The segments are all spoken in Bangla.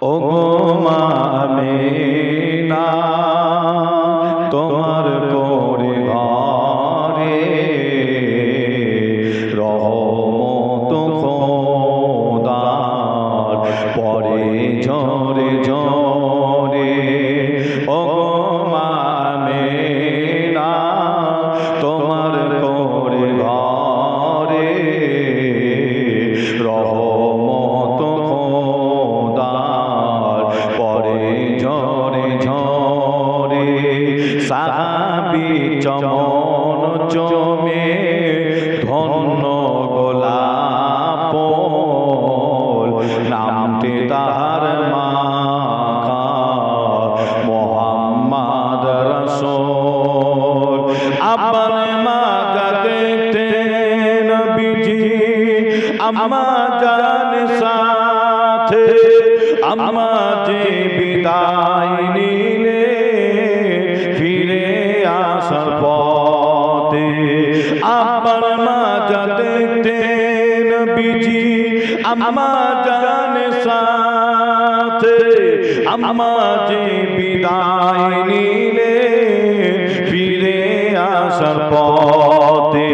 ওগো মা আমিনা তোমার করে ঘরে রহমত খোদার পরে ঝরে ঝরে। ওগো মা আমিনা তোমার করে ঘরে রহমত খোদার পরে ঝরে ঝরে। সাহাবী চমন চমে ধন্য গোলাপ নামতে তাহার মাখা মোহাম্মদ রাসূল। আব্বার মা দেখতেন নবীজি আম্মা জান সাথে, আম্মা যে বিদায় নিলে ফিরে আসার পথে। আব্বার মা দেখতেন নবীজি আম্মা জান সাথে, আম্মা যে বিদায় নিলে ফিরে আসার পথে।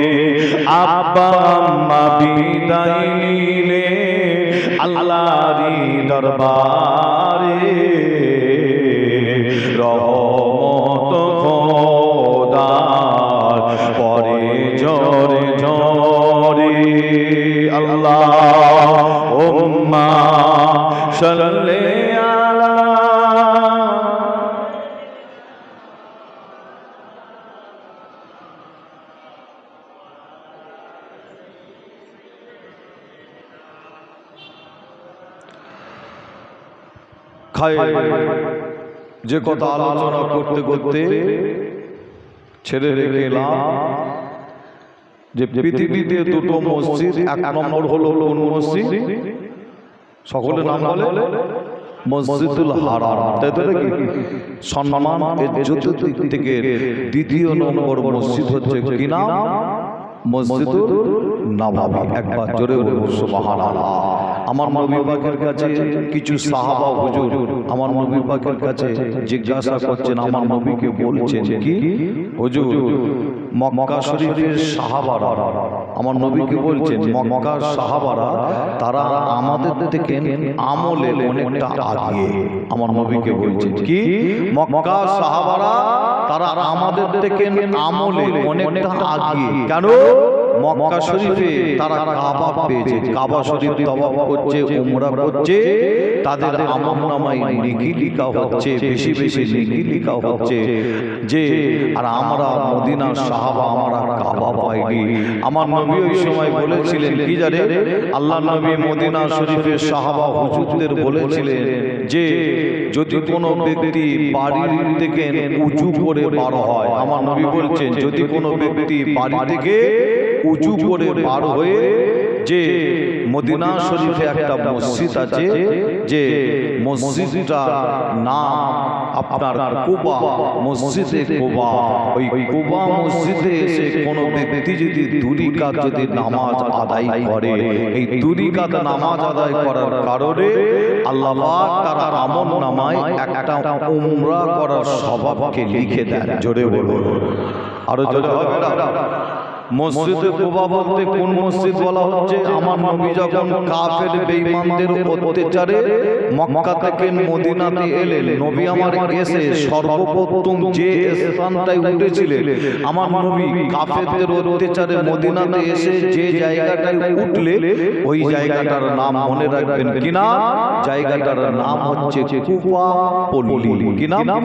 আব্বা আম্মা বিদায় নিলে আল্লাহরই দরবারে রহমত খোদার পরে ঝরে ঝরে। আল্লাহুম্মা সাল্লি আলা যে কথা আলোচনা করতে করতে ছেড়ে রেখে এলাম যে পৃথিবীতে দুটো মসজিদ, এক নম্বর হলো কোন মসজিদ? সকলে নাম বলে মসজিদুল হারাম, তাই তো নাকি? সম্মান ইজ্জতের দিক থেকে দ্বিতীয় নম্বর মসজিদ হচ্ছে কি নাম? মসজিদুল নববী। একবার জোরে বলুন সুবহানাল্লাহ। আমার নবী পাকের কাছে কিছু সাহাবা হুজুর আমার নবী পাকের কাছে জিজ্ঞাসা করছেন, আমার নবীকে বলছেন কি হুজুর মক্কা শরীফের সাহাবারা আমার নবীকে বলছেন মক্কার সাহাবারা তারা আমাদের থেকে আমলে অনেকটা আগিয়ে। আমার নবীকে বলছেন কি মক্কার সাহাবারা তারা আমাদের থেকে আমলে অনেকটা আগিয়ে। কেন? মক্কা শরীফে তারা কাবা পেয়েছে, কাবা শরীফ তওয়াফ করছে, উমরা করছে, তাদের আমলনামায় নেকি লেখা হচ্ছে, বেশি বেশি নেকি লেখা হচ্ছে। যে আর আমরা মদিনার সাহাবা আমরা কাবা পাইনি। আমার নবী ওই সময় বলেছিলেন কি জানে? আল্লাহ নবী মদিনা শরীফের সাহাবা হুজুরদের বলেছিলেন যে যদি কোনো ব্যক্তি বাড়ি থেকে উঁচু করে বার হয়, আমার নবী বলছেন যদি কোনো ব্যক্তি বাড়ি থেকে উঁচু করে পার হয়ে যে মদিনা শরীফে একটা মসজিদ আছে, যে মসজিদটা নাম আপনার কুবা, মসজিদে কুবা। ওই কুবা মসজিদে এসে কোনো ব্যক্তি যদি দুই রাকাত যদি নামাজ আদায় করে, এই দুই রাকাত নামাজ আদায় করার কারণে আল্লাহ পাক তার আমলনামায় একটা উমরা করার স্বভাবকে লিখে দেন। জোরে বলুন, আরো জোরে হবে না? মসজিদে কুবা বলতে কোন মসজিদ বলা হচ্ছে? আমার নবী যখন কাফের বেঈমানদের অত্যাচারে মক্কা থেকে মদিনাতে এলেন, নবী আমার এসে সর্বপ্রথম যে স্থানটায় উঠেছিলেন, আমার নবী কাফেরদের অত্যাচারে মদিনাতে এসে যে জায়গাটায় উঠলে ওই জায়গাটার নাম মনে রাখবেন কি না? জায়গাটার নাম হচ্ছে কুফা পল্লী। কি নাম?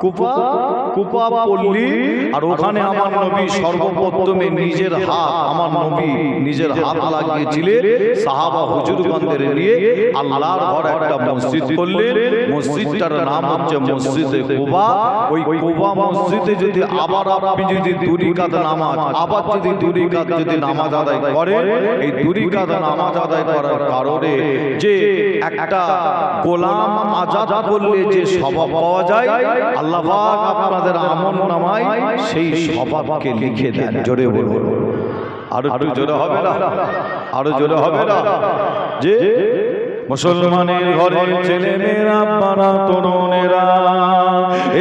কুফা পল্লী। আর ওখানে আমার নবী সর্বপ্রথমে নিজের হাত, আমার নবী নিজের হাত লাগিয়েছিলেন সাহাবা হুজুরগণদের নিয়ে আল্লাহর ঘর একটা মসজিদ করলেন। মসজিদটার নাম হচ্ছে মসজিদে কুবা। ওই কুবা মসজিদে যদি আবার আপনি যদি দুই রাকাত নামাজ আবার যদি দুই রাকাত যদি নামাজ আদায় করেন, এই দুই রাকাত নামাজ আদায় করার কারণে যে একটা গোলাম আজাদ করলে যে স্বভাব পাওয়া যায়, আল্লাহ পাক আপনাদের আমলনামায় সেই স্বভাবকে লিখে দেন। জোরে বলুন, আরো জোরে হবে না? আরো জোরে হবে না? যে মুসলমানের ঘরে ছেলে মেয়েরা আপনারা তরুণেরা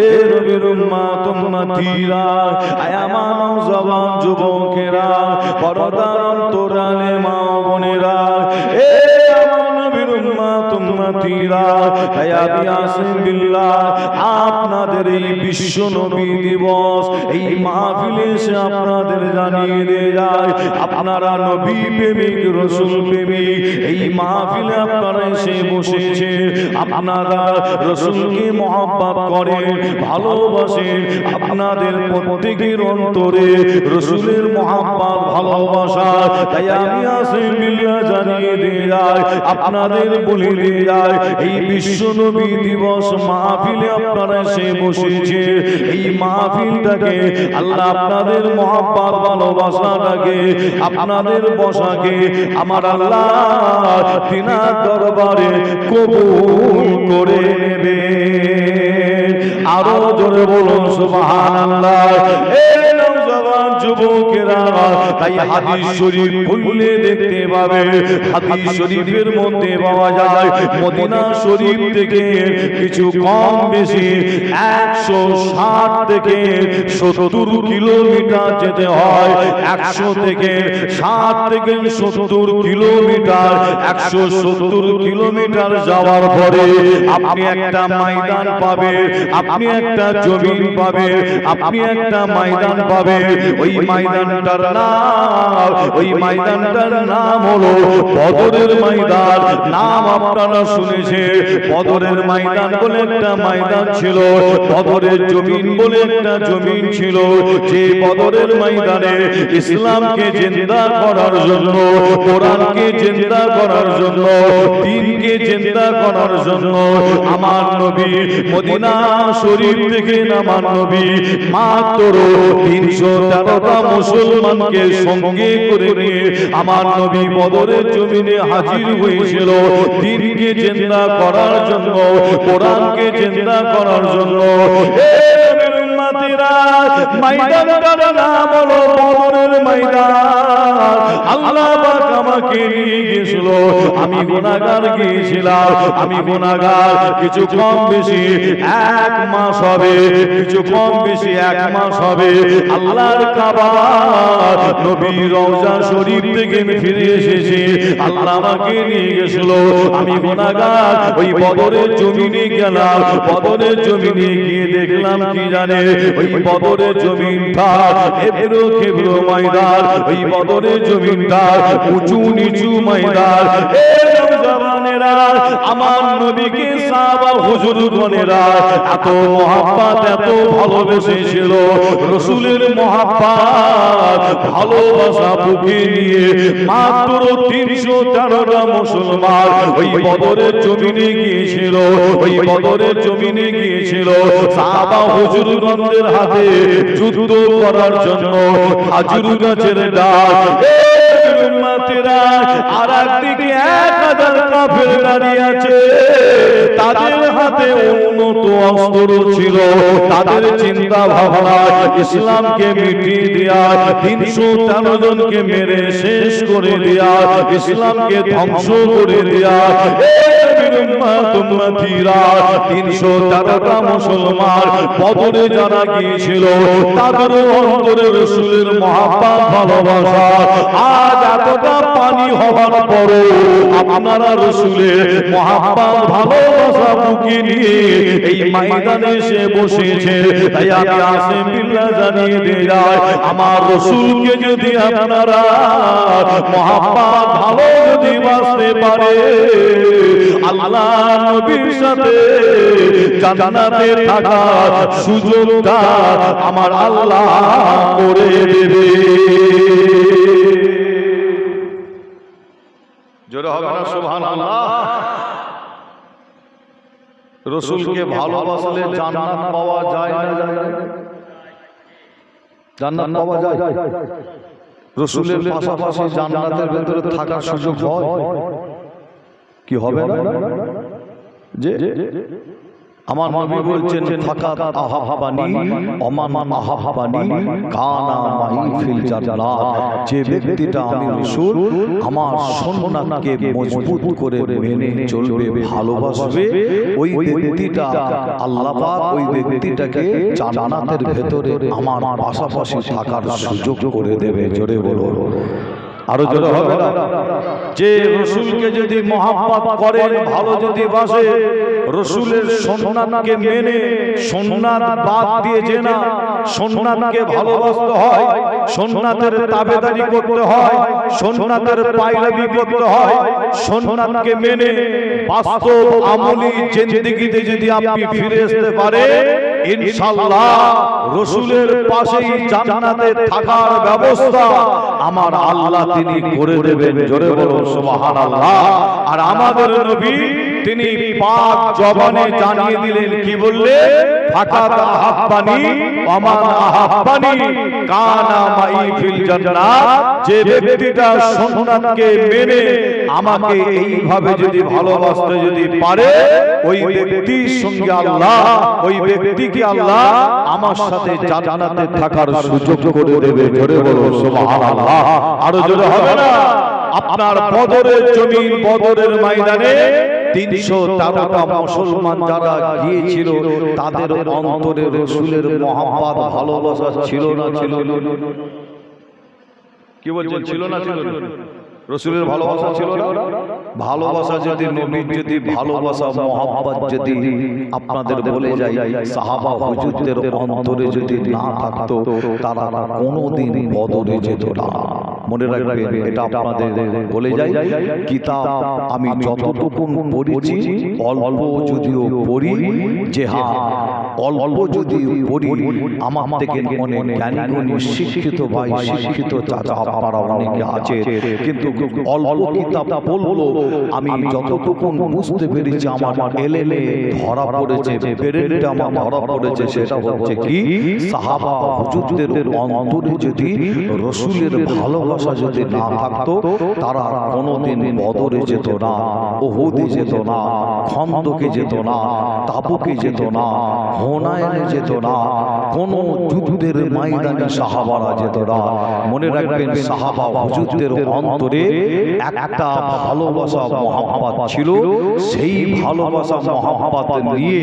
এ নবীর উম্মত উম্মতিরা আয়া মানব জওয়ান যুবকেরা পর্দার অন্তরালে মা বোনেরা এ আমার নবীর উম্মত উম্মতিরা আয়া বিয়াসিম বিল্লাহ আপনাদের এই বিশ্ব নবী দিবস এই মাহফিলে এসে আপনাদের জানিয়ে দিয়ে যায় আপনারা নবী প্রেমিক রাসূল প্রেমিক এই মাহফিলে আপনারা এসে বসেছে আপনারা রাসূলকে মহব্বত করেন ভালোবাসেন আপনাদের প্রত্যেকের অন্তরে রাসূলের মহব্বত ভালোবাসা তাই আমি আসিম বিল্লাহ জানিয়ে দিয়ে যায় আপনাদের বলে দিয়ে যায় এই বিশ্ব নবী দিবস মাহফিলে আপনারা এসে বসেছে এই মাহফিলটাকে আল্লাহ আপনাদের মহব্বত ভালোবাসাটাকে আপনাদের বসাকে আমার আল্লাহ তিনার দরবারে কবুল করে নেবে আরো জোরে বলুন সুবহানাল্লাহ এই নওজওয়ান যুবকেরা তাই হাদিস শরীফ খুললে দেখতে পাবে হাদিস শরীফের মধ্যে পাওয়া যায় মদিনা শরীফ থেকে কিছু কম বেশি 160 থেকে 70 কিলোমিটার যেতে হয় 100 থেকে 60 থেকে 70 কিলোমিটার 170 কিলোমিটার যাওয়ার পরে আপনি একটা ময়দান পাবেন আপনি একটা জমিন পাবেন আপনি একটা ময়দান পাবেন ওই ময়দানটার নাম হলো বদরের ময়দান নাম আপনারা শুনেছেন বদরের ময়দান বলে একটা ময়দান ছিল বদরের জমিন বলে একটা জমিন ছিল যে বদরের ময়দানে ইসলামকে জিন্দা করার জন্য কোরআনকে জিন্দা করার জন্য দ্বীনকে জিন্দা করার জন্য আমার নবী মদিনা শরীফ থেকে আমার নবী মাত্র 313টা মুসলমানকে সঙ্গে করে নিয়ে আমার নবী বদরের জমিনে হাজির হয়েছিল দ্বীনকে জিন্দা করার জন্য কোরআনকে জিন্দা করার জন্য ময়দানটার নাম হলো বদরের ময়দান আল্লাহ পাক আমাকে নিয়ে গিয়েছিল আমি গুনাহগার গিয়েছিলাম আমি গুনাহগার কিছু কম বেশি 1 মাস হবে কিছু কম বেশি 1 মাস হবে আল্লাহর কাবা নবী রওজা শরীফ থেকে ফিরে এসেছি আল্লাহ আমাকে নিয়ে গিয়েছিল আমি গুনাহগার ওই বদরের জমিনে গেলাম বদরের জমিনে গিয়ে দেখলাম কি জানে ওই বদরের জমিনটা এবড়ো খেবড়ো ময়দান ওই বদরের জমিনটা উঁচু নিচু ময়দান এই নওজওয়ানেরা আমার নবীকে সাহাবা হুজুরগণেরা এত মহব্বত এত ভালোবেসেছিল রাসূলের মহব্বত ভালোবাসা বুকে নিয়ে মাত্র 313টা মুসলমান ওই বদরের জমিনে গিয়েছিল ওই বদরের জমিনে গিয়েছিল সাহাবা হুজুরগণদের হাতে যুদ্ধ করার জন্য খেজুর গাছের ডাল উম্মতেরা আর একদিকে 1000 কাফের দাঁড়িয়ে আছে তাদের হাতে উন্নত অস্ত্র ছিল তাদের চিন্তা ভাবনা ইসলামকে মিটিয়ে দেয়া 313 জনকে মেরে শেষ করে দেয়া ইসলামকে ধ্বংস করে দেয়া উম্মতিরা 313টা মুসলমান বদরে যারা গিয়েছিল তাদের অন্তরে রাসূলের মহব্বত ভালোবাসা আজ এতটা পানি হওয়ার পরও আপনারা রাসূলের মহব্বত ভালোবাসা বুকে নিয়ে এই ময়দানে এসে বসেছে তাই আমি আসিম বিল্লাহ জানিয়ে দিই আমার রাসূলকে যদি আপনারা মহব্বত ভালো যদি বাসতে পারে আল্লাহ নবীর সাথে জান্নাতে থাকার সুযোগটা আমার আল্লাহ করে দেবে জোরে হবে না সুবহানাল্লাহ রাসূলকে ভালোবাসলে জান্নাত পাওয়া যায় না জান্নাত পাওয়া যায় রাসূলের পাশাপাশি জান্নাতের ভিতরে থাকার সুযোগ হয় কি হবে না যে আমার নবী বলছেন ফাকাত আহাব্বানি ওমান আহাব্বানি কানা মাই ফিল জান্নাত। যে ব্যক্তিটা আমি রাসূল আমার সুন্নাতকে মজবুত করে মেনে চলবে, ভালোবাসবে, ওই ব্যক্তিটা আল্লাহ পাক ওই ব্যক্তিটাকে জান্নাতের ভেতরে আমার পাশাপাশি থাকার সুযোগ করে দেবে। জোরে বলো, আরো জোরে হবে না? যে রাসূলকে যদি মহব্বত করেন, ভালো যদি বাসে, রাসূলের সুন্নাতকে মেনে, সুন্নাত বাদ দিয়ে যে না, সুন্নাতকে ভালোবাসতে হয়, সুন্নাতের তাবেদারি করতে হয়, সুন্নাতের পায়রাবি করতে হয়, সুন্নাতকে মেনে বাস্তব আমলি জিন্দেগিতে যদি আপনি ফিরে আসতে পারে, ইনশাআল্লাহ রাসূলের পাশেই জান্নাতে থাকার ব্যবস্থা আমার আল্লাহ তিনি করে দেবেন। জোরে বলুন সুবহানাল্লাহ। আর আমাদের নবী তিনি পাক জবানে জানিয়ে দিলেন, কি বললেন? ফাকাত আহাব্বানি ওমান আহাব্বানি কানা মাই ফিল জান্নাত। যে ব্যক্তিটা সুন্নাতকে মেনে আমাকে এইভাবে যদি ভালোবাসতে যদি পারে, ওই ব্যক্তির সঙ্গে আল্লাহ, ওই ব্যক্তিকে আল্লাহ আমার সাথে জান্নাতে থাকার সুযোগ করে দেবে। জোরে বলুন সুবহানাল্লাহ, আরো জোরে হবে না? আপনার বদরের জমিন, বদরের ময়দানে 313টা মুসলমান যারা গিয়েছিল, তাদের অন্তরে রাসূলের মহব্বত ভালোবাসা ছিল না ছিল? কি বলছেন, ছিল না ছিল? রাসূলের ভালোবাসা ছিল না? ভালোবাসা যদি, নবীর যদি ভালোবাসা মহব্বত যদি আপনাদের বলে যায়, সাহাবা হুজুরদের অন্তরে যদি না থাকতো, তারা কোনোদিন বদরে যেত না। মনে রাখবেন, এটা আপনাদের বলে যাই। কিতাব আমি যতটুকু পড়েছি, অল্প যদিও পড়ি, যে হ্যাঁ অল্প যদিও পড়ি, আমার থেকে অনেক জ্ঞানী গুণী শিক্ষিত ভাই, শিক্ষিত চাচা আপনারা অনেকে আছে, কিন্তু অল্প কিতাব পড়লো, আমি যতটুকু বুঝতে পেরেছি, আমার এলেমে ধরা পড়েছে, ব্রেনটা আমার ধরা পড়েছে, সেটা হচ্ছে কি, সাহাবা হুজুরদের অন্তরে যদি রাসূলের ভালোবাসা যদি না থাকতো, তারা কোনোদিন বদরে যেত না, উহুদে যেত না, খন্দকে যেত না, তাবুকে যেত না, হুনাইনে যেত না, কোন যুদ্ধের ময়দানে সাহাবারা যেত না। মনে রাখবেন, সাহাবা হুজুরদের অন্তরে একটা ভালোবাসা মহব্বত ছিল। সেই ভালোবাসা মহব্বত নিয়ে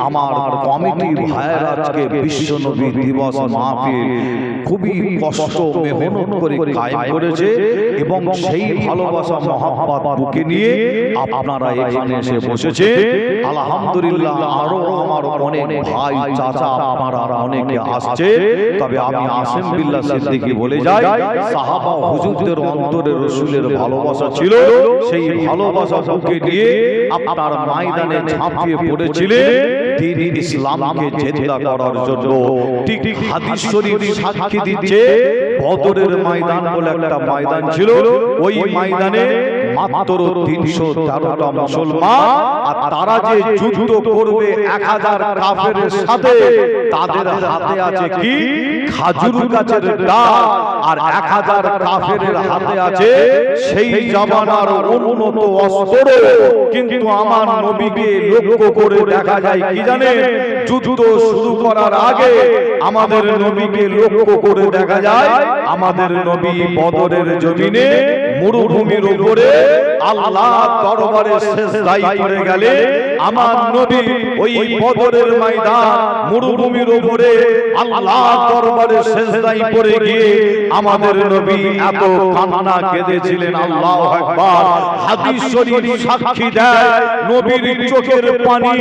আমার কমিটি ভাইয়েরা আজকে বিশ্ব নবী দিবস মাহফিল খুবই কষ্ট মেহনত করে কায়েম করেছে, এবং সেই ভালোবাসা মহব্বত বুকে নিয়ে আপনারা এখানে এসে বসেছে। আলহামদুলিল্লাহ, আরো আমার অনেক ভাই চাচা আপনারা অনেকে আসছে, তবে আমি আসিম বিল্লাহ সিদ্দিকী বলে যাই, সাহাবা হুজুরদের অন্তরে রাসূলের ভালোবাসা ছিল। সেই ভালোবাসা বুকে নিয়ে আপনার ময়দানে ঝাঁপিয়ে পড়েছিলেন দ্বীন ইসলামকে জিন্দা করার জন্য। ঠিক হাদিস শরীফ সাক্ষী দিচ্ছে, বদরের ময়দান বলে একটা ময়দান ছিল, ওই ময়দানে মাত্র 313টা মুসলমান, আর তারা যে যুদ্ধ করবে 1000 কাফেরের সাথে, তাদের হাতে আছে কি, খাজুর গাছের ডাল, আর 1000 কাফেরের হাতে আছে সেই জামানার উন্নত অস্ত্র। কিন্তু আমার নবীকে লক্ষ্য করে দেখা যায় কি জানেন, যুদ্ধ শুরু করার আগে আমাদের নবীকে লক্ষ্য করে দেখা যায়, আমাদের নবী বদরের জমিনে মরুভূমির উপরে আল্লাহ দরবারে সিজদায় পড়ে গেলে, আমার নবী ওই বদরের ময়দান মরুভূমির উপরে আল্লাহ দরবারে সিজদায় পড়ে গিয়ে আমাদের নবী এত কান্না কেঁদেছিলেন, আল্লাহু আকবার। হাদিস শরীফ সাক্ষী দেয়, নবীর চোখের পানি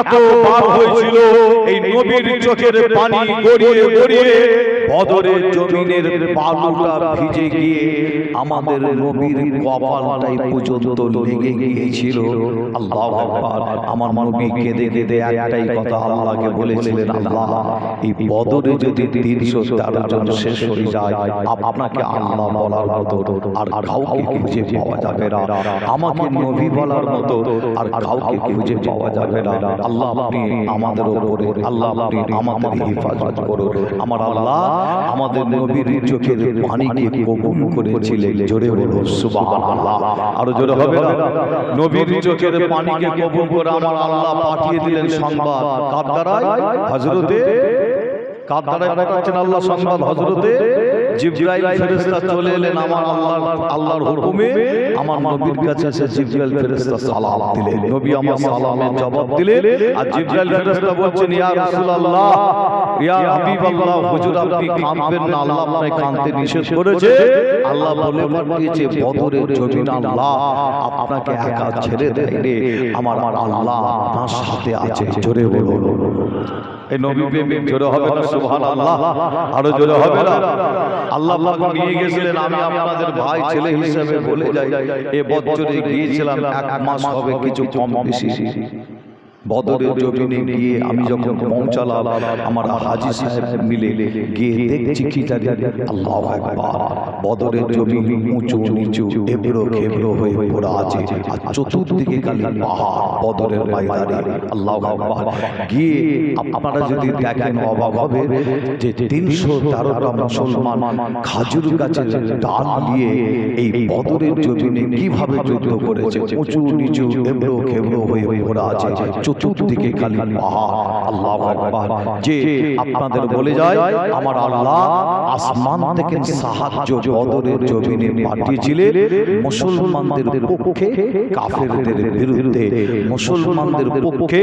এত বার হয়েছিল, এই নবীর চোখের পানি গড়িয়ে গড়িয়ে বদরের জমিনের বালুটা ভিজে গিয়ে আমাদের নবীর কপালটাই পর্যন্ত লেগে গিয়েছিল। আল্লাহু আকবার। আমার নবী কেঁদে কেঁদে একটাই কথা আল্লাহকে বলেছিলেন, আল্লাহ এই বদরে যদি 313 জন শেষ হয়ে যায়, আপনাকে আল্লাহ বলার মতো আর কাউকে খুঁজে পাওয়া যাবে না, আমাকে নবী বলার মতো আর কাউকে খুঁজে পাওয়া যাবে না। আল্লাহ আপনি আমাদের উপরে, আল্লাহ আপনি আমাদের হেফাজত করুন। আমার আল্লাহ আমাদের নবীর চোখের পানিকে কবুল করেছিলেন। জোরে বলুন সুবহানাল্লাহ। আরো জোরে হবে না? নবীর চোখের পানিকে কবুল করে আমার আল্লাহ পাঠিয়ে দিলেন সংবাদ কার দ্বারাই? হযরতে কার দ্বারাই পাঠাচ্ছেন আল্লাহ সংবাদ? হযরতে জিবরাইল ফেরেশতা চলে এলেন আমার আল্লাহর হুকুমে আমার নবীর কাছে এসে জিবরাইল ফেরেশতা সালাম দিলেন। নবী আমার সালামের জবাব দিলেন আর জিবরাইল ফেরেশতা বলছেন ইয়া রাসূলুল্লাহ ইয়া হাবিবাল্লাহ হুজুর আপনি কাঁদবেন না, আল্লাহ আপনাকে কাঁদতে নিষেধ করেছে। আল্লাহ বলে পাঠিয়েছে বদরের জমিন আল্লাহ আপনাকে একা ছেড়ে দেয়নি, আমার আল্লাহ আপনার সাথে আছে। জোরে বলুন এই নবী প্রেমিক জোরে হবে না সুবহানাল্লাহ? আরো জোরে হবে না? আল্লাহ পাক নিয়ে গেছিলেন, আমি আপনাদের ভাই ছেলে হিসেবে বলে যাই এই বছরে গিয়েছিলাম 1 মাস হবে কিছু কম বেশি। বদরের জমিনে গিয়ে আমি যখন পৌঁছালাম আমার হাজী সাহেব মিলে গিয়ে দেখছি কি জানি আল্লাহু আকবার বদরের জমিন উঁচু নিচু এবড়ো খেবড়ো হয়ে পড়ে আছে আর চতুর্দিকে খালি পাহাড় বদরের ময়দানে। আল্লাহু আকবার গিয়ে আপনারা যদি দেখেন অবাক হবে যে 313টা মুসলমান খাজুর গাছের ডাল নিয়ে এই বদরের জমিনে কিভাবে যুদ্ধ করেছে, উঁচু নিচু এবড়ো খেবড়ো হয়ে পড়ে আছে চতুর্দিকে খালি পাহাড়। আল্লাহু আকবার। যে আপনাদের বলে যায় আমার আল্লাহ আসমান থেকে সাহায্য বদরের জমিনে পাঠিয়েছিলেন মুসলমানদের পক্ষে কাফেরদের বিরুদ্ধে, মুসলমানদের পক্ষে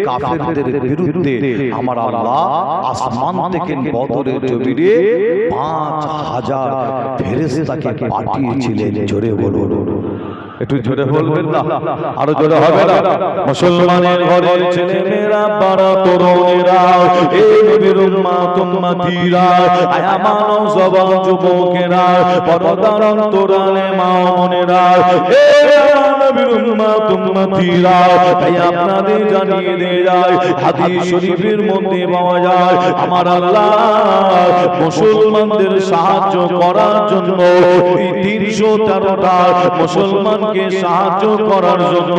কাফেরদের বিরুদ্ধে আমার আল্লাহ আসমান থেকে বদরের জমিনে 5000 ফেরেশতাকে পাঠিয়েছিলেন। জোরে বলুন, একটু জোরে বলবেন না? আরো জোরে হবে না? মুসলমানের ঘরের ছেলেমেয়েরা বড় তরুণেরা এই নবীর উম্মত উম্মতিরা আয়া মানব জবান যুবকেরা পর্দার অন্তরালে মা বোনেরা এই নবীর উম্মত উম্মতিরা তাই আপনাদের জানিয়ে দিয়ে যায় হাদিস শরীফের মধ্যে পাওয়া যায় আমার আল্লাহ মুসলমানদের সাহায্য করার জন্য 313টা মুসলমান কে সাহায্য করার জন্য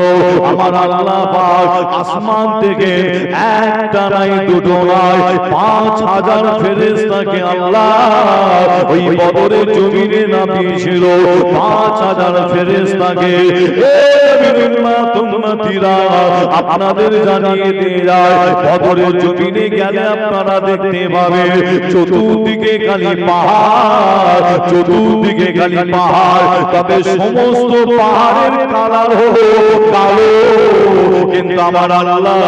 আমার আল্লাহ পাক আসমান থেকে একটা নাই দুটো নয় 5000 ফেরেশতাকে আল্লাহ ওই বদরের জমিনে নামিয়েছিল। 5000 ফেরেশতাকে আপনাদের জানিয়ে দিয়ে যায় বদরের জমিনে গেলে আপনারা দেখতে পাবেন চতুর্দিকে খালি পাহাড়, চতুর্দিকে খালি পাহাড়, তবে সমস্ত পাহাড়ের কালার হলো কালো, কিন্তু আমার আল্লাহ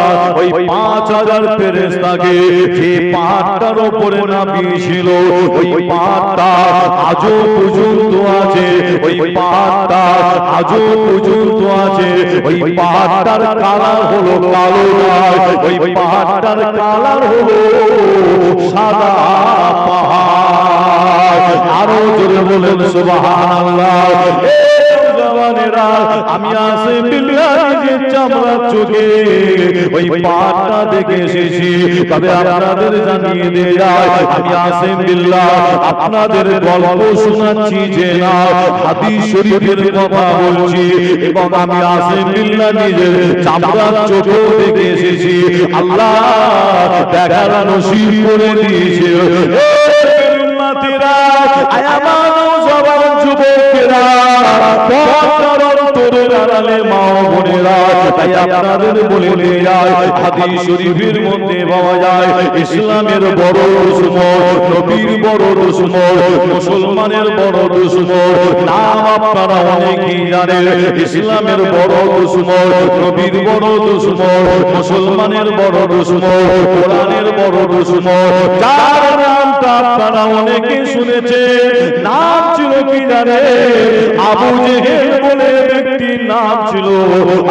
ওই 5000 ফেরেশতাকে যে পাহাড়টার উপরে নামিয়েছিল ওই পাহাড়টা আজও পর্যন্ত আছে, ওই পাহাড়টা আজও পর্যন্ত আছে। ওই পাহাড়টার কালার হলো কালো নয়, ওই পাহাড়টার কালার হলো সাদা পাহাড়। আরো জোরে বলেন সুবহানাল্লাহ। আমি আসে বিল্লাহি চামড়া চোখে ওই পাহাড়টা দেখে এসেছি, তবে আপনাদের জানিয়ে দিয়ে যায় আমি আসে বিল্লাহ আপনাদের গল্প শোনাচ্ছি যে না হাদিস শরীফের কথা বলছি এবং আমি আসে বিল্লাহ নিজের চামড়া চোখে দেখে এসেছি। আল্লাহ দেখার নসিব করে দিয়েছে। উম্মতিরা আয়া মানব জবান যুবকেরা মা বোনেরা তাই আপনাদের বলে দিয়ে যায় হাদিস শরীফের মধ্যে পাওয়া যায় ইসলামের বড় দুশমন, নবীর বড় দুশমন, মুসলমানের বড় দুশমন নাম আপনারা অনেকেই জানেন। ইসলামের বড় দুশমন, নবীর বড় দুশমন, মুসলমানের বড় দুশমন, কোরআনের বড় দুশমন, যার নামটা আপনারা অনেকে শুনেছে, নাম ছিল কি জানে? আবু জেহেল বলে ব্যক্তির নাম ছিল।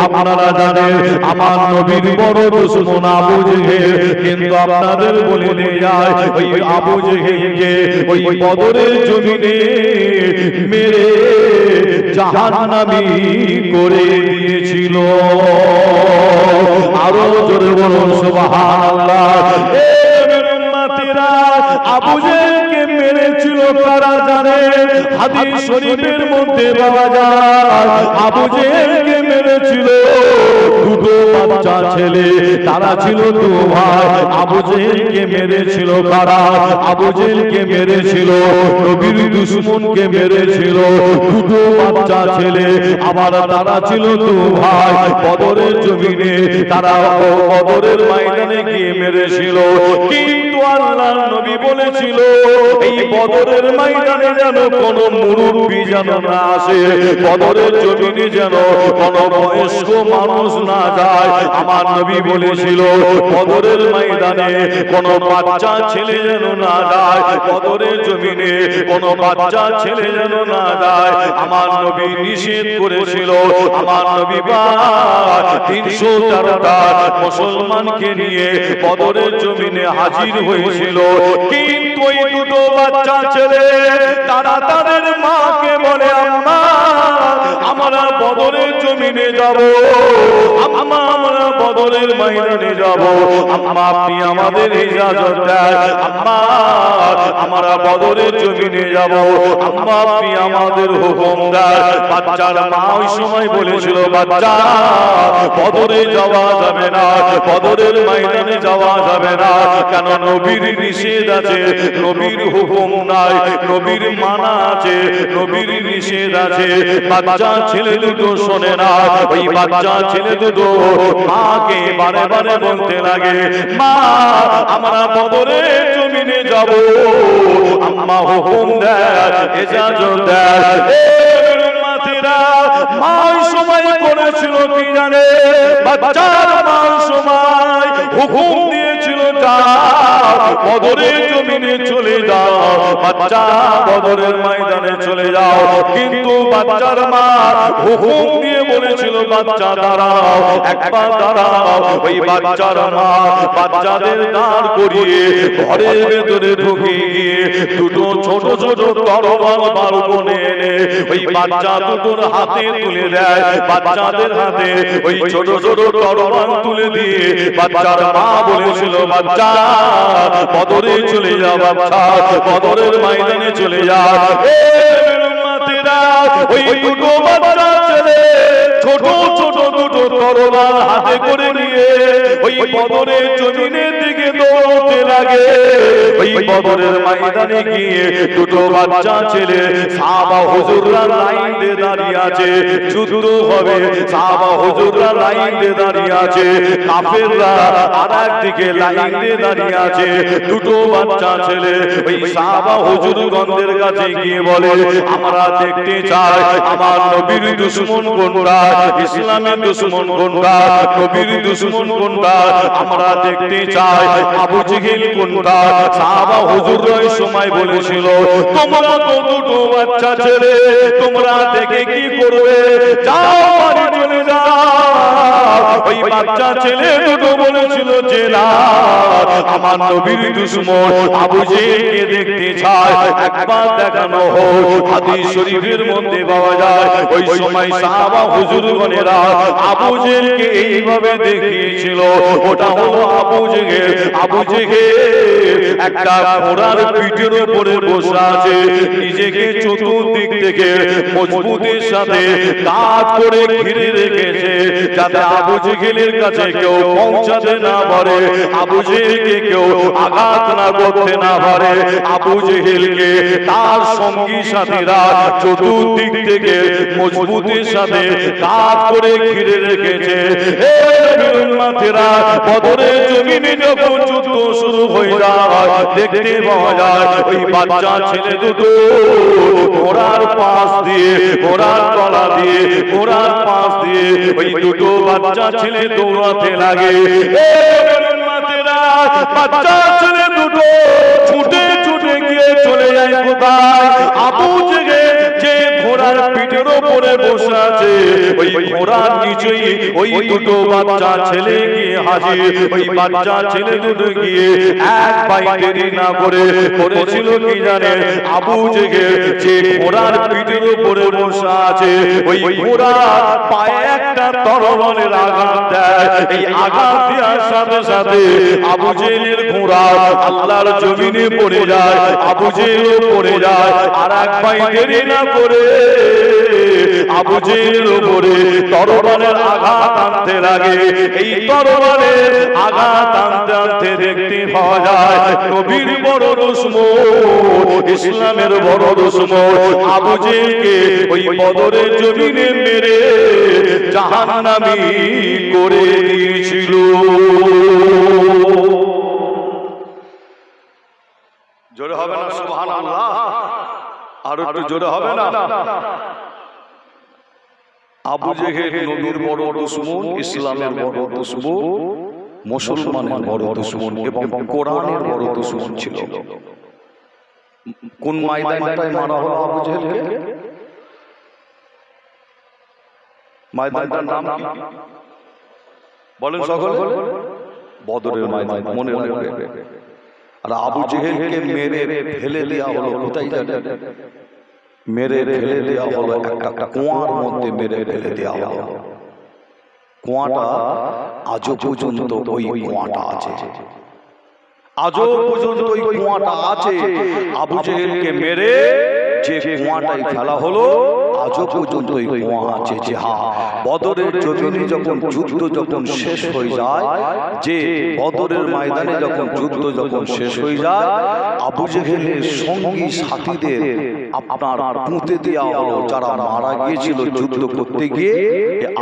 আপনারা জানেন আমার নবীর বড় দুশমন আবু জেহেল, কিন্তু আপনাদের বলে দিয়ে যায় ওই আবু জেহেলকে ওই বদরের জমিনে মেরে জাহান্নামী করে দিয়েছিল। আরো জোরে বলুন সুবহানাল্লাহ। আবু জেহেলকে মেরেছিল কারা জানে? হাদিস শরীফের মধ্যে পাওয়া যায় আবু জেহেলকে মেরেছিল দুটো বাচ্চা ছেলে, তারা ছিল দু ভাই। আবু জেহেলকে মেরেছিল কারা? আবু জেহেলকে মেরেছিল নবীর দুশমনকে মেরেছিল দুটো বাচ্চা ছেলে। আবার তারা ছিল দু ভাই, বদরের জমিনে তারা বদরের ময়দানে গিয়ে মেরেছিল। কিন্তু আল্লাহর নবী বলেছিল এই বদরের ময়দানে যেন কোনো মুরব্বি যেন না আসে, বদরের জমিনে যেন কোনো বয়স্ক মানুষ না যায়। আমার নবী বলেছিল বদরের ময়দানে কোনো বাচ্চা ছেলে যেন না যায়, বদরের জমিনে কোনো বাচ্চা ছেলে যেন না যায়। আমার নবী নিষেধ করেছিল। আমার নবী 313টা মুসলমানকে নিয়ে বদরের জমিনে হাজির হয়েছিল। কিন্তু ওই দুটো বাচ্চা ছেলে তারা তাদের মাকে বলে আম্মা আমরা বদরের জমিনে যাব, আম্মা আমরা বদরের ময়দানে যাব, আম্মা আপনি আমাদের ইজাজত দেন, আম্মা আমরা বদরের জমিনে যাব, আম্মা আপনি আমাদের হুকুম দেন। বাচ্চার মা ওই সময় বলেছিল বাচ্চা বদরে যাওয়া যাবে না, বদরের ময়দানে যাওয়া যাবে না। কেন? নবীর নিষেধ আছে, নবীর হুকুম নাই, নবীর মানা আছে, নবীর নিষেধ আছে। বাচ্চা ছেলে দুটো শোনে না। ওই বাচ্চা ছেলে দুটো মাকে বারে বারে বলতে লাগে মা আমরা বদরের জমিনে যাব, আম্মা হুকুম দেন, ইজাজত দেন। মা সময় করেছিল কি জানে? বাচ্চার মা সময় হুকুম দিয়েছিল বদরের জমিনে চলে যাও, বাচ্চা বদরের ময়দানে চলে যাও। কিন্তু বাচ্চার মা হুকুম দিয়ে বলেছিল বাচ্চা দাঁড়াও, একবার দাঁড়াও। ওই বাচ্চার মা বাচ্চাদের দাঁড় করিয়ে ঘরের ভেতরে ঢুকে গিয়ে দুটো ছোট ছোট তরবাল বার করে এনে ওই বাচ্চা দুটোর হাতে তুলে দেয়। বাচ্চাদের হাতে ওই ছোট ছোট তরবাল তুলে দিয়ে বাচ্চার মা বলেছিল বাচ্চা বদরে চলে যা, বাচ্চা বদরের ময়দানে চলে যা। ওই দুটো বাচ্চা ছেলে ছোট ছোট দুটো তরবাল হাতে করে নিয়ে ওই বদরের জমিনের দিকে দৌড়তে লাগে। ওই বদরের ময়দানে গিয়ে দুটো বাচ্চা ছেলে সাহাবা হুজুররা লাইন দিয়ে দাঁড়িয়ে আছে, যুদ্ধ হবে, সাহাবা হুজুররা লাইন দিয়ে দাঁড়িয়ে আছে, কাফেররা আরেক দিকে লাইন দিয়ে দাঁড়িয়ে আছে। দুটো বাচ্চা ছেলে ওই সাহাবা হুজুরগণদের কাছে গিয়ে বলে আমরা দেখতে চাই আমার নবীর দুশমন কোনটা, ইসলামের দুশমন কোনটা, নবীর দুশমন কোনটা আমরা দেখতে চাই, আবু জেহেল কোনটা। সাহাবা হুজুররা ওই সময় বলেছিল তোমরা তো দুটো বাচ্চা ছেলে, তোমরা দেখে কি করবে, যাও বাড়ি চলে যাও। ওই বাচ্চা ছেলে দুটো বলেছিল যে না আমার নবীর দুশমন আবু জেহেলকে দেখতে চাই, একবার দেখানো হোক। হাদিস শরীফের মধ্যে পাওয়া যায় ওই সময় সাহাবা হুজুরগণেরা আবু জেহেলকে এইভাবে দেখিয়েছিল। ওটা হলো আবু জেহেল। আবু জেহেল একটা ঘোড়ার পিঠের উপরে বসে আছে, নিজেকে চতুর্দিক থেকে মজবুতের সাথে কাজ করে ঘিরে রেখেছে যাতে আবু জেহেলের কাছে কেউ পৌঁছাতে না পারে, আবু জেহেলকে কেউ আঘাত না করতে না পারে। আবু জেহেলকে তার সঙ্গী সাথীরা চতুর্দিক থেকে মজবুতের সাথে কাজ করে ঘিরে রেখেছে। বদরের জমিনে যখন যুদ্ধ শুরু হয়ে যায় দেখতে পাওয়া যায় ওই বাচ্চা ছেলে দুটো ঘোড়ার পাশ দিয়ে, ঘোড়ার তলা দিয়ে, ঘোড়ার পাশ দিয়ে ওই দুটো বাচ্চা ছেলে দৌড়াতে লাগে। বাচ্চা ছেলে দুটো ছুটে ছুটে গিয়ে চলে যায় কোথায়? আবু জেহেল যে ঘোড়ার পিঠের উপরে বসে আছে ওই ঘোড়ার নিচেই ওই দুটো বাচ্চা ছেলে গিয়ে হাজির। ওই বাচ্চা ছেলে দুটো গিয়ে এক পাই দেরি না করে করেছিল কি জানে? আবু জেহেল যে ঘোড়ার পিঠের উপরে বসে আছে ওই ঘোড়ার পায়ে একটা তরবারের আঘাত দেয়। এই আঘাত দেওয়ার সাথে সাথে আবু জেহেলের ঘোড়া আল্লাহর জমিনে পড়ে যায়, আবু জেহেলও পড়ে যায়। আর এক পাই দেরি না করে আবু জেহেলের উপরে তরবারের আঘাত আনতে লাগে। এই তরবারের আঘাত আনতে আনতে দেখতে পাওয়া যায় নবীর বড় দুশমন, ইসলামের বড় দুশমন আবু জেহেলকে ওই বদরের জমিনে মেরে জাহান্নামী করে দিয়েছিল। জোরে হবে না সুবহানাল্লাহ? আর একটু জোরে হবে না? আবু জেহেল নবীর বড় দুশমন, ইসলামের বড় দুশমন, মুসলমানের বড় দুশমন এবং কোরআনের বড় দুশমন ছিল। কোন ময়দানটায় মারা হলো আবু জেহেলকে? ময়দানটার নাম কি বলেন সকল? বদরের ময়দান, মনে রাখবে। আর আবু জেহেলকে মেরে ফেলে দেওয়া হলো কোথায় জানেন? মেরে ফেলে দেওয়া হলো একটা কুয়ার মধ্যে মেরে ফেলে দেওয়া হলো। কুয়াটা আজও পর্যন্ত ওই কুয়াটা আছে, আজও পর্যন্ত ওই কুয়াটা আছে। আবু জেহেলকে মেরে যে কুয়াটাই ফেলা হলো আজও পর্যন্ত ওই কুয়া আছে। যে বদরের জমিনে যখন যুদ্ধ যখন শেষ হয়ে যায়, যে বদরের ময়দানে যখন যুদ্ধ যখন শেষ হয়ে যায়, আবু জেহেলের সঙ্গী সাথীদের আপনার পুঁতে দেওয়া হলো। যারা মারা গিয়েছিল যুদ্ধ করতে গিয়ে,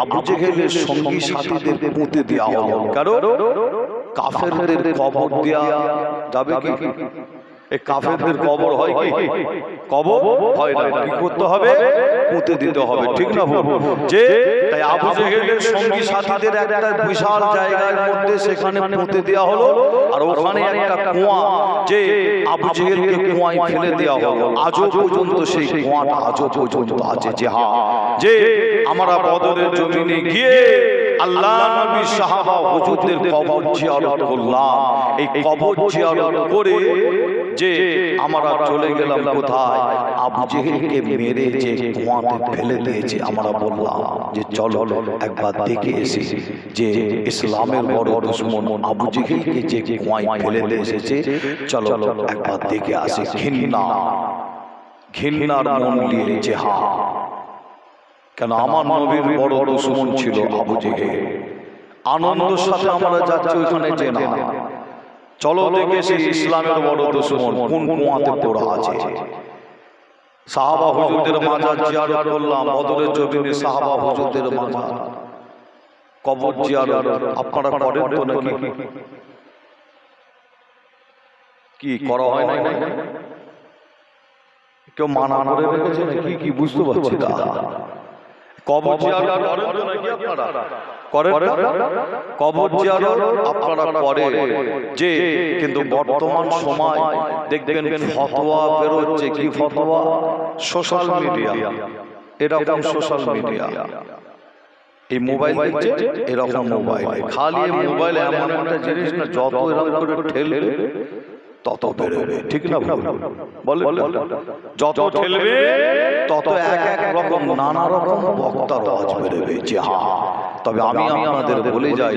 আবু জেহেলের সঙ্গী সাথীদের পুঁতে দেওয়া হলো। কারণ কাফেরদের কবর দেওয়া যাবে কি? এই কাফেরদের কবর হয় কি? কবর হয় না। কি করতে হবে? পুঁতে দিতে হবে, ঠিক না? যে তাই আবু জেহেলের সঙ্গী সাথীদের একটা বিশাল জায়গার মধ্যে সেখানে পুঁতে দেওয়া হলো। আর ওখানে একটা কুয়া, যে আবু জেহেলকে কুয়ায় ফেলে দেওয়া হলো। আজও পর্যন্ত সেই কুয়াটা আজও পর্যন্ত আছে। যে আমরা বদরের জমিনে গিয়ে আল্লাহ নবী সাহাবা হুজুরদের কবর জিয়ারত করলাম। এই কবর জিয়ারত করে যে আমরা চলে গেলাম কোথায়? আবু জেহেলকে মেরে যে কুয়াতে ফেলে দিয়েছে, আমরা বললাম যে চলো একবার দেখে এসে যে ইসলামের বড় দুশমন আবু জেহেলকে যে কুয়ায় ফেলে দিয়ে এসেছে, চলো একবার দেখে আসি। ঘৃণার মন নিয়ে কেন আমার নবীর বড় দুশমন ছিল আবু জেহেল। আনন্দের সাথে আমরা যাচ্ছি ওইখানে, যে না চলো দেখেছি ইসলামের বড় দুশমন কোন কুয়াতে পড়া আছে। সাহাবা হুজুরদের মাজার জিয়ারত করলাম, বদরের জমিনে সাহাবা হুজুরদের মাজার কবর জিয়ারত আপনারা করেন তো নাকি? কি করা হয় না? কেউ মানা করে রেখেছে নাকি? কি বুঝতে পারছি না। কবর জিয়ারত করেন তো নাকি আপনারা? করেন? কবর জিয়ারত আপনারা করেন যে, কিন্তু বর্তমান সময় দেখবেন ফতোয়া বেরোচ্ছে। কি ফতোয়া? সোশ্যাল মিডিয়া, এরকম সোশ্যাল মিডিয়া, এই মোবাইল দেখছে, এরকম মোবাইল, খালি মোবাইলে এমন একটা জিনিস না, যত এরকম করে ঠেলবে তত বেরোবে, ঠিক না? বলে যত ঠেলবে তত এক এক রকম নানা রকম বক্তার আওয়াজ বেরোবে। যে তবে আমি আপনাদের বলে যাই,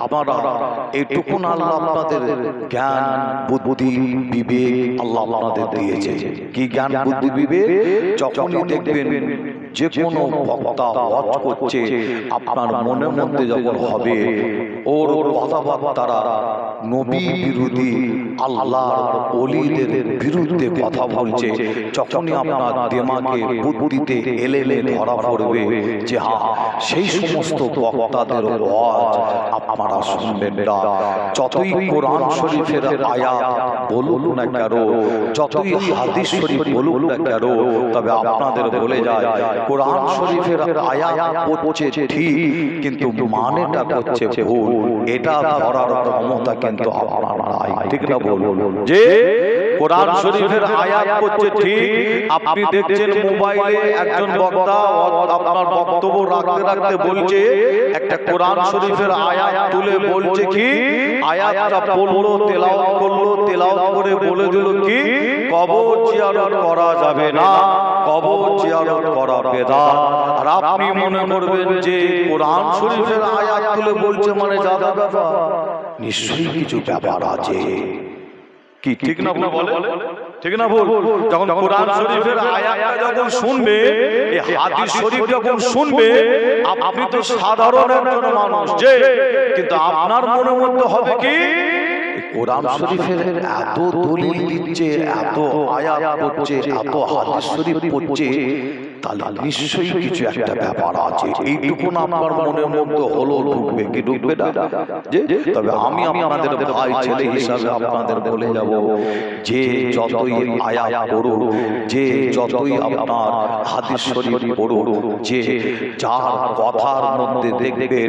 আপনারা এইটুকুন আল্লাহ আপনাদের জ্ঞান বুদ্ধি বিবেক আল্লাহ আপনাদের দিয়েছে। কি জ্ঞান বুদ্ধি বিবেক? যখনই দেখবেন যে কোনো বক্তা ওয়াজ করছে, আপনার মনের মধ্যে যখন হবে ওর কথাবার্তারা নবী বিরোধী, আল্লাহর ওলিদের বিরুদ্ধে কথা বলছে, যখনই আপনার দিমাগে বুদ্ধিতে এলেলে ধরা পড়বে যে সেই সমস্ত বক্তাদের ওয়াজ আপনারা শুনবেন না। যতই কোরআন শরীফের আয়াত বলুন না কেন, যতই হাদিস শরীফ বলুন না কেন, তবে আপনাদের বলে যায় কোরআন শরীফের আয়াত পড়ছে ঠিক, কিন্তু মানেটা করছে ভুল। এটা ধরার ক্ষমতা কিন্তু আপনার নাই, ঠিক না? বলুন যে কোরআন শরীফের আয়াত পড়ছে ঠিক, আপনি দেখছেন মোবাইলে একজন বক্তা আপনার বক্তব্য রাখতে রাখতে বলছে একটা কোরআন শরীফের আয়াত তুলে বলছে কি, আয়াতটা পড়লো, তেলাওয়াত করলো, তেলাওয়াত করে বলে দিল কি কবর জিয়ারত করা যাবে না, কবর জিয়ারত করা বেদাত। আর আপনি মনে করবেন যে কোরআন শরীফের আয়াত তুলে বলছে মানে যাদা ব্যাপার, নিশ্চয়ই কিছু ব্যাপার আছে। কি ঠিক না ভুল বলে? ঠিক না ভুল? যখন কোরআন শরীফের আয়াতটা যখন শুনবে, এই হাদিস শরীফ যখন শুনবে, আপনি তো সাধারণ একজন মানুষ যে, কিন্তু আপনার মনের মধ্যে হবে কি কোরআন শরীফের এত দলিল দিচ্ছে, এত আয়াত পড়ছে, এত হাদিস শরীফ পড়ছে, তাহলে নিশ্চয়ই কিছু একটা ব্যাপার আছে। এইটুকু না আপনার মনের মধ্যে হলো, ঢুকবে কি ঢুকবে না? যে তবে আমি আপনাদের ভাই ছেলে হিসাবে আপনাদের বলে যাব, যে যতই আয়াত পড়ো, যে যতই আপনার হাদিস শরীফ পড়ো, যে যার কথার মধ্যে দেখবে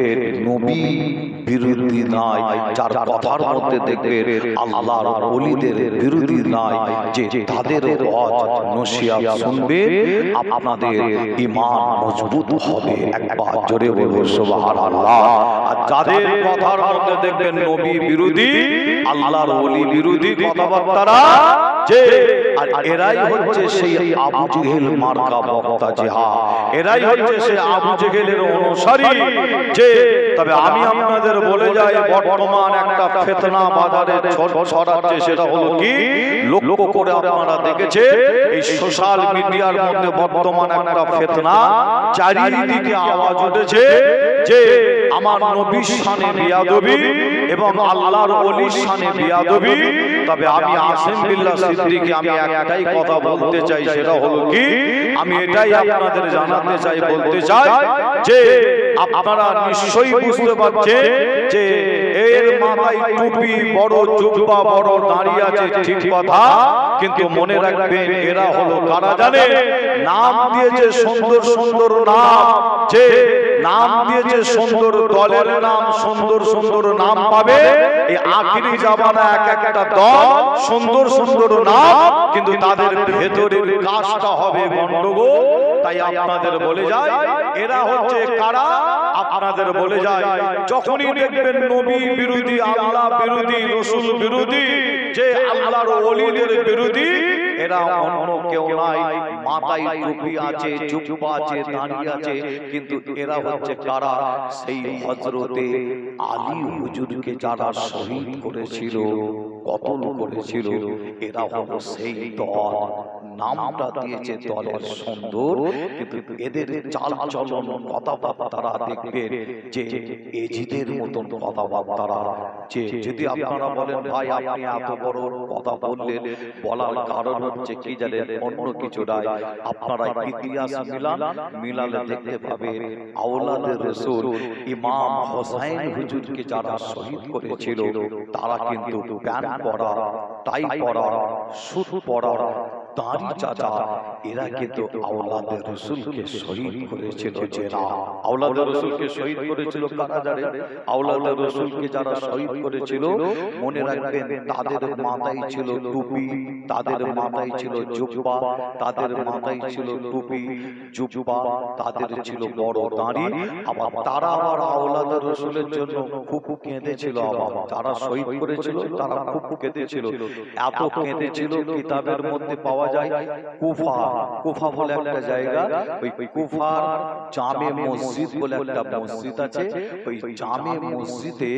নবী বিরোধী নাই, যার কথার মধ্যে দেখবে আল্লাহর ওলিদের বিরোধী নাই, যে তাদের ওয়াজ নসিহত শুনবে, আপনাদের ঈমান মজবুত হবে। একবার জোরে বলবো সুবহানাল্লাহ। আর যাদের কথার মধ্যে দেখবেন নবী বিরোধী, আল্লাহর ওলি বিরোধী কথাবার্তা, যে আর এরাই হচ্ছে সেই আবু জেহেল মার্কা বক্তা, জিহাদ এরাই হচ্ছে সেই আবু জেহেলের অনুসারী। যে তবে আমি আপনাদের বলে যাই, বর্তমান একটা ফিতনা বাজারে ছড়াচ্ছে, সেটা হলো কি, লক্ষ্য করে আপনারা দেখেছে এই সোশ্যাল মিডিয়ার মধ্যে বর্তমান একটা ফিতনা চারিদিকে আওয়াজ উঠেছে, যে আমার নবীর শানে বেয়াদবি এবং আল্লাহর ওলির শানে বেয়াদবি। তবে আমি আসিম বিল্লাহ সিদ্দিকী, আমি একটাই কথা বলতে চাই, সেটা হলো কি, আমি এটাই আপনাদের জানাতে চাই, বলতে চাই, যে আপনারা নিশ্চয়ই বুঝতে পারছেন যে এর মাথায় টুপি, বড় জুব্বা, বড় দাড়ি আছে, ঠিক কথা, কিন্তু মনে রাখবেন এরা হলো কারা জানে? নাম দিয়েছে সুন্দর সুন্দর নাম, যে নাম দিয়েছে সুন্দর দলের নাম, সুন্দর সুন্দর নাম পাবে এই আখিরি জামানা, এক একটা দল সুন্দর সুন্দর নাম, কিন্তু তাদের ভেতরের কাজটা হবে গন্ডগোল। তাই আপনাদের বলে যায়, এরা হচ্ছে কারা? আপনাদের বলে যায়, যখনই দেখবেন নবী বিরোধী, আল্লাহ বিরোধী, রাসূল বিরোধী, যে আল্লাহর ওলিদের বিরোধী, এরা অন্য কেউ নাই, মাথায় টুপি আছে, জুব্বা আছে, দাড়ি আছে, কিন্তু এরা হচ্ছে কারা? সেই হযরতে আলী হুজুরকে যারা শহীদ করেছিল, কতল করেছিল, এরা হলো সেই দল। নামটা দিয়েছে দলের সুন্দর, কিন্তু এদের চাল চলন, কথাবার্তা দেখবেন যে এজিদের মতন কথাবার্তা। যে যদি আপনারা বলেন, ভাই আপনি এত বড় কথা বললেন, বলার কারণ হচ্ছে কি জানেন? অন্য কিছু নাই, আপনারা ইতিহাস মিলালে দেখতে পাবেন, আওলাদে রাসূল ইমাম হোসেন হুজুরকে যারা শহীদ করেছিল, তারা কিন্তু প্যান্ট পরা, টাই পরা, স্যুট পরা, দাড়ি চাচা, এরা কিন্তু আওলাদে রাসূলকে শহীদ করেছিল। যারা আওলাদে রাসূলকে শহীদ করেছিল, কারা জানে? আওলাদে রাসূলকে যারা শহীদ করেছিল, মনে রাখবেন তাদের মাথায় ছিল টুপি, তাদের মাথায় ছিল জুব্বা, তাদের মাথায় ছিল টুপি, জুব্বা, তাদের ছিল বড় দাড়ি। আবার তারা আবার আওলাদে রাসূলের জন্য খুব কেঁদেছিল। আবার যারা শহীদ করেছিল তারা খুব কেঁদেছিল, এত কেঁদেছিল, কিতাবের মধ্যে পাওয়া যায়। কুফা বলে একটা জায়গা, ওই কুফার জামে মসজিদ বলে একটা মসজিদ আছে, ওই জামে মসজিদে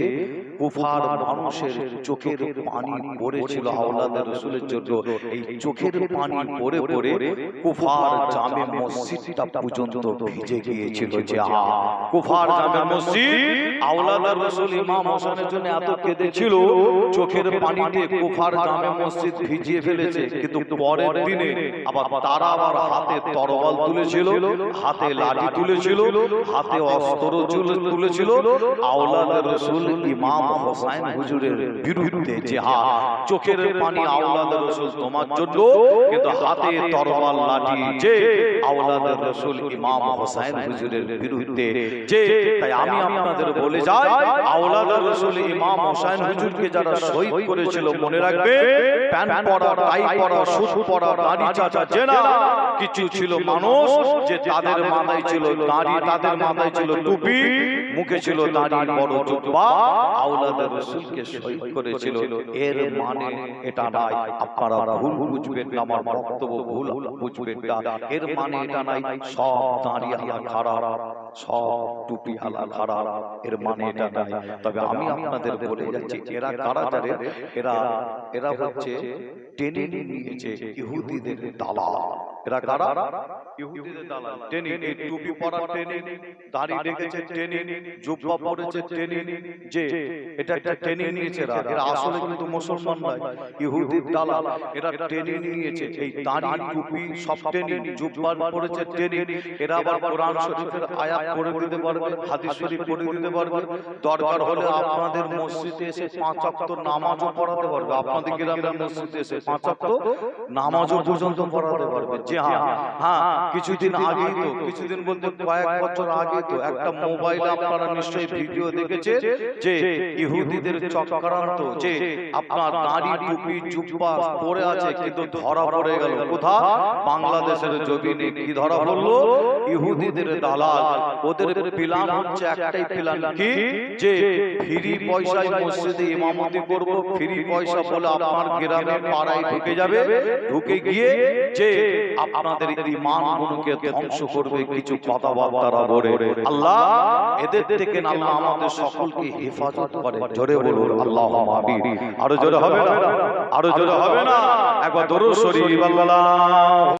কুফার মানুষের চোখের পানি পড়েছিল আওলাদে রাসূলের জন্য। এই চোখের পানি পড়ে পড়ে কুফার জামে মসজিদটা পর্যন্ত ভিজে গিয়েছিল। যে কুফার জামে মসজিদ আওলাদে রাসূল ইমাম হোসেনের জন্য এত কেঁদেছিল, চোখের পানিতে কুফার জামে মসজিদ ভিজিয়ে ফেলেছে। কিন্তু পরের দিনে আবার তারা আবার হাতে তরবাল তুলেছিল, হাতে লাঠি তুলেছিল, হাতে অস্ত্র তুলেছিল আওলাদে রাসূল ইমাম হোসেন হুজুরের বিরুদ্ধে। যে চোখের পানি আওলাদে রাসূল তোমার জন্য, কিন্তু হাতে তরবাল লাঠি যে আওলাদে রাসূল ইমাম হোসেন হুজুরের বিরুদ্ধে। যে তাই আমি আপনাদের বলে যাই, আওলাদে রাসূল ইমাম হোসেন হুজুরকে যারা শহীদ করেছিল, মনে রাখবে প্যান্ট পরা, টাই পরা, স্যুট পরা, দাড়ি চাচা যে না কিছু ছিল মানুষ, যে তাদের মাথায় ছিল দাড়ি, তাদের মাথায় ছিল টুপি, মুখে ছিল দাড়ি, বড় জুব্বা, আওলাদে রাসূলকে শহীদ করেছিল। এর মানে এটা নাই, আপনারা ভুল বুঝবেন না, আমার বক্তব্য ভুল বুঝবেন না, এর মানে এটা নাই সব দাঁড়িয়ে খারাপ। সব টুপি আলা খারাপ, এর মানে এটা নাই। তবে আমি আপনাদের বলে যাচ্ছি এরা কারা জানেন? এরা হচ্ছে টেনে নিয়েছে ইহুদিদের দালাল। এরা কারা? ইহুদিদের দালাল। টেনে এই টুপি পরা টেনে, দাড়ি রেখেছে টেনে, জুব্বা পরেছে টেনে, যে এটা একটা টেনে নিয়েছে এরা। এরা আসলে কিন্তু মুসলমান নয়, ইহুদির দালাল। এরা টেনে নিয়েছে এই দাড়ি টুপি সব টেনে, জুব্বা পরেছে টেনে। এরা আবার কোরআন শরীফের আয়াত পড়ে দিতে পারবে, হাদিস শরীফ পড়ে দিতে পারবে, দরকার হলে আপনাদের মসজিদে এসে 5 ওয়াক্ত নামাজও পড়াতে পারবে। আপনাদের গ্রামের মসজিদে এসে 5 ওয়াক্ত নামাজও পর্যন্ত পড়াতে পারবে। যে কিছুদিন আগেই তো, কিছুদিন বলতে কয়েক বছর আগে তো একটা মোবাইলে আপনারা নিশ্চয়ই ভিডিও দেখেছে যে ইহুদিদের চক্রান্ত, যে আপনার দাড়ি টুপি জুব্বা পরে আছে কিন্তু ধরা পড়ে গেল কোথা? বাংলাদেশের জমিনে। কি ধরা পড়লো? ইহুদিদের দালাল। ওদের প্ল্যান হচ্ছে একটাই প্ল্যান, কি? যে ফ্রি পয়সায় মসজিদে ইমামতি করব, ফ্রি পয়সা বলে আপনার গ্রামে পাড়ায় ঢুকে যাবে, ঢুকে গিয়ে যে আপনাদের ঈমানগুলোকে ধ্বংস করবে কিছু কথাবার্তা বলে। আল্লাহ এদের থেকে আল্লাহ আমাদের সকলকে হেফাজত করে। জোরে বলুন আল্লাহুম্মা আমিন। আরো জোরে হবে না? আরো জোরে হবে না? একবার দরুদ শরীফ আল্লাহ।